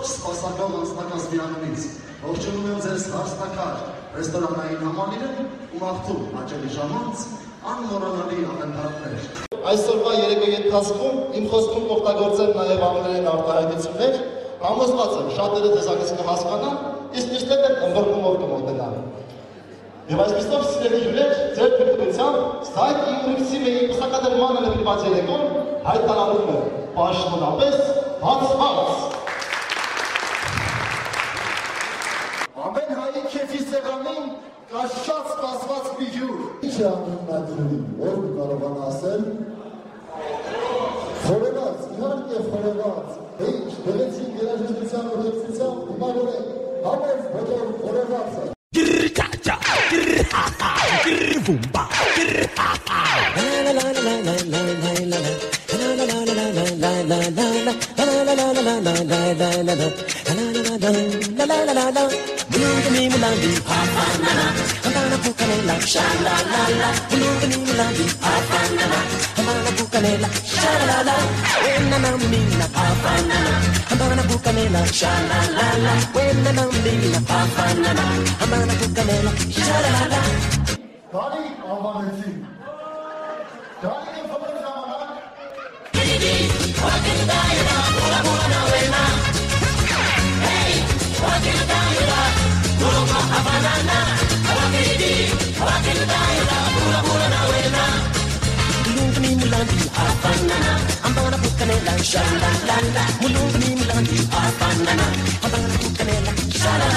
ողջ սպասական անձնակազմի անունից ողջունում եմ ձեզ հարստակար ռեստորանային համալիրում ու մաղթում հաճելի ժամանց անմոռանալի աղանդարներ։ Այսօրվա երեկոյի ընթացքում իմ խոսքում կօգտագործեմ նաև անգլերեն արտահայտություններ, համոզված եմ շատերը ձեզանից կհասկանան, իսկ մյուսները ըմբռնումով կմոտենան։ Եվ այսպիսով սիրելի հյուրեր, ձեր թույլտվությամբ Սայդ Իմրիքսիմեի կուսակադրմանը նվիրված երեկոն հայտարարում է պաշտոնապես բաց։ Ամեն հայի քեֆի սեղանին կա շատ սպասված մի հյուր։ Ինչ է անում նա որ կարողանա ասել։ Խորեված, իհարկե խորեված, ինչ դրեցին երաժշտության ուղեկցությամբ հիմարով է համով բոլոր խորեվածը։ Գրկաճա, գրհահա, գրվումբա, գրհահա La la la la la la la la La la la la la la la la La la la la la la la la la La la la la la Mulungani mulandi Hafanana Hamana pukanela Sha la la la Mulungani mulandi Hafanana Hamana pukanela Sha la la Wena namina Hafanana Hamana pukanela Sha la la la Wena namina Hafanana Hamana pukanela Sha la la Dali avanesi. Dali informazionale. Mulungani mulandi Hafanana Hamana pukanela Sha la la la Mulungani mulandi Hafanana Hamana pukanela Sha la